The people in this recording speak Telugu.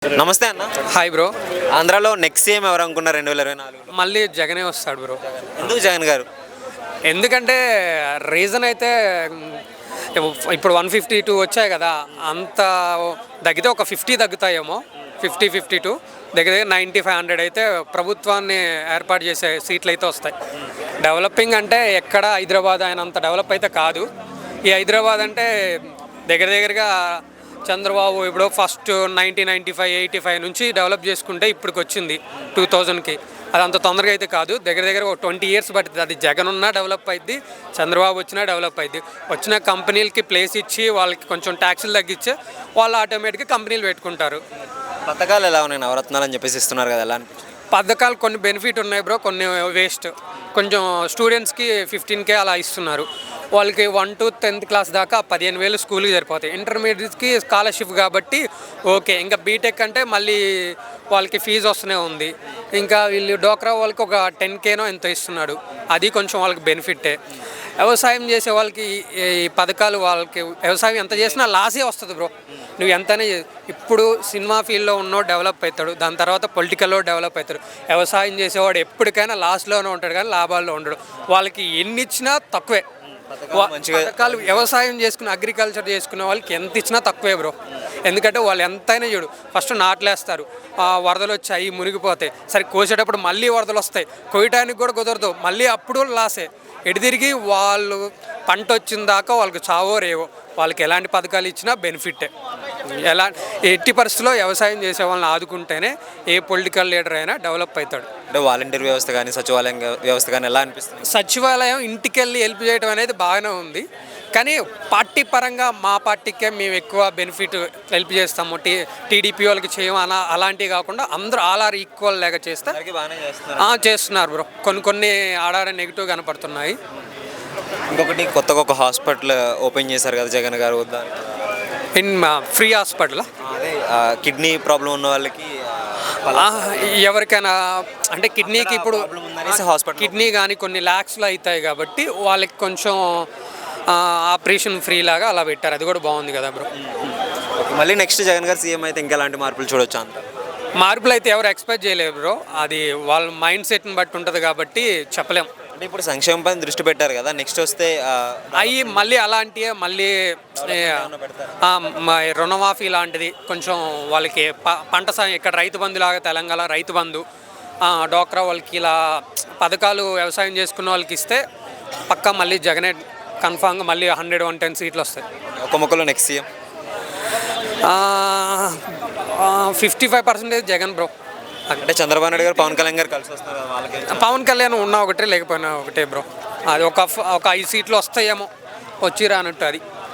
నమస్తే అన్న. Hi bro. ఆంధ్రాలో నెక్స్ట్ సీఎం ఎవరు అనుకున్నారు 2024లో? మళ్ళీ జగనే వస్తాడు బ్రో. ఎందుకు జగన్ గారు? ఎందుకంటే రీజన్ అయితే ఇప్పుడు 152 వచ్చాయి కదా, అంత తగ్గితే ఒక 50 తగ్గుతాయేమో, 52 దగ్గర 9500 అయితే ప్రభుత్వాన్ని ఏర్పాటు చేసే సీట్లు అయితే వస్తాయి. డెవలపింగ్ అంటే ఎక్కడ హైదరాబాద్ అయినంత డెవలప్ అయితే కాదు. ఈ హైదరాబాద్ అంటే దగ్గరగా చంద్రబాబు ఇప్పుడు ఫస్ట్ 1995, 85 నుంచి డెవలప్ చేసుకుంటే ఇప్పటికి వచ్చింది 2000కి. అది అంత తొందరగా అయితే కాదు, దగ్గర ఒక 20 ఇయర్స్ పడుతుంది. అది జగన్ ఉన్నా డెవలప్ అయింది, చంద్రబాబు వచ్చినా డెవలప్ అయింది. వచ్చిన కంపెనీలకి ప్లేస్ ఇచ్చి వాళ్ళకి కొంచెం ట్యాక్సులు తగ్గించి వాళ్ళు ఆటోమేటిక్గా కంపెనీలు పెట్టుకుంటారు. పథకాలు ఎలా ఉన్నాయి? నవరత్నాలు అని చెప్పేసి ఇస్తున్నారు కదా, ఎలా అనిపించింది? పథకాలు కొన్ని బెనిఫిట్ ఉన్నాయి బ్రో, కొన్ని వేస్ట్. కొంచెం స్టూడెంట్స్కి 15K అలా ఇస్తున్నారు. వాళ్ళకి 1 to 10th క్లాస్ దాకా 15,000 స్కూల్కి సరిపోతాయి. ఇంటర్మీడియట్కి స్కాలర్షిప్ కాబట్టి ఓకే. ఇంకా బీటెక్ అంటే మళ్ళీ వాళ్ళకి ఫీజు వస్తూనే ఉంది. ఇంకా వీళ్ళు డోక్రా వాళ్ళకి ఒక 10Kనో ఎంతో ఇస్తున్నాడు, అది కొంచెం వాళ్ళకి బెనిఫిట్టే. వ్యవసాయం చేసే వాళ్ళకి ఈ పథకాలు, వాళ్ళకి వ్యవసాయం ఎంత చేసినా లాసే వస్తుంది బ్రో. నువ్వు ఎంతనే ఇప్పుడు సినిమా ఫీల్డ్లో ఉన్నో డెవలప్ అవుతాడు, దాని తర్వాత పొలిటికల్లో డెవలప్ అవుతాడు. వ్యవసాయం చేసేవాడు ఎప్పటికైనా లాస్ట్లోనే ఉంటాడు కానీ లాభాల్లో ఉండడు. వాళ్ళకి ఎన్ని ఇచ్చినా తక్కువే. పథకాలు వ్యవసాయం చేసుకుని అగ్రికల్చర్ చేసుకునే వాళ్ళకి ఎంత ఇచ్చినా తక్కువే బ్రో. ఎందుకంటే వాళ్ళు ఎంతైనా చూడు, ఫస్ట్ నాట్లేస్తారు, వరదలు వచ్చాయి మునిగిపోతాయి, సరే కోసేటప్పుడు మళ్ళీ వరదలు వస్తాయి, కోయటానికి కూడా కుదరదు, మళ్ళీ అప్పుడు లాసే. ఎటు తిరిగి వాళ్ళు పంట వచ్చిన దాకా వాళ్ళకి చావో రేవో. వాళ్ళకి ఎలాంటి పథకాలు ఇచ్చినా బెనిఫిట్టే. ఎట్టి పరిస్థితుల్లో వ్యవసాయం చేసే వాళ్ళని ఆదుకుంటేనే ఏ పొలిటికల్ లీడర్ అయినా డెవలప్ అవుతాడు. అంటే వాలంటీర్ వ్యవస్థ కానీ సచివాలయం వ్యవస్థ కానీ ఎలా అనిపిస్తుంది? సచివాలయం ఇంటికి వెళ్ళి హెల్ప్ చేయడం అనేది బాగానే ఉంది, కానీ పార్టీ పరంగా మా పార్టీకే మేము ఎక్కువ బెనిఫిట్ హెల్ప్ చేస్తాము, టీడీపీ వాళ్ళకి చేయము అలాంటివి కాకుండా అందరూ ఆల్ ఆర్ ఈక్వల్ లాగా చేస్తే చేస్తున్నారు బ్రో. కొన్ని ఆడాడ నెగిటివ్ కనపడుతున్నాయి. ఇంకొకటి కొత్తగా ఒక హాస్పిటల్ ఓపెన్ చేశారు కదా జగన్ గారు, వద్దా? ఫ్రీ హాస్పిటల్, అదే కిడ్నీ ప్రాబ్లం ఉన్న వాళ్ళకి ఎవరికైనా అంటే కిడ్నీకి ఇప్పుడు హాస్పిటల్ కిడ్నీ కానీ కొన్ని ల్యాక్స్లో అవుతాయి కాబట్టి వాళ్ళకి కొంచెం ఆపరేషన్ ఫ్రీ లాగా అలా పెట్టారు. అది కూడా బాగుంది కదా బ్రో. మళ్ళీ నెక్స్ట్ జగన్ గారు సీఎం అయితే ఇంకా ఎలాంటి మార్పులు చూడొచ్చు అంత? మార్పులు అయితే ఎవరు ఎక్స్పెక్ట్ చేయలేరు బ్రో, అది వాళ్ళ మైండ్ సెట్ని బట్టి ఉంటుంది కాబట్టి చెప్పలేం. అంటే ఇప్పుడు సంక్షేమం పైన దృష్టి పెట్టారు కదా, నెక్స్ట్ వస్తే అవి మళ్ళీ అలాంటివే మళ్ళీ రుణమాఫీ లాంటిది కొంచెం వాళ్ళకి పంట సాయం ఇక్కడ రైతు బంధు లాగా తెలంగాణ రైతు బంధు, డోక్రా వాళ్ళకి ఇలా పథకాలు వ్యవసాయం చేసుకున్న వాళ్ళకి ఇస్తే పక్కా మళ్ళీ జగనే కన్ఫామ్గా మళ్ళీ 100-110 సీట్లు వస్తాయి. ఒక మొక్కలో నెక్స్ట్ సీఎం 55% జగన్ బ్రో. అంటే చంద్రబాబు నాయుడు గారు పవన్ కళ్యాణ్ గారు కలిసి వస్తారు వాళ్ళకి. పవన్ కళ్యాణ్ ఉన్నా ఒకటే లేకపోయినా ఒకటే బ్రో. అది ఒక 5 సీట్లు వస్తాయేమో, వచ్చి రానట్టు. అది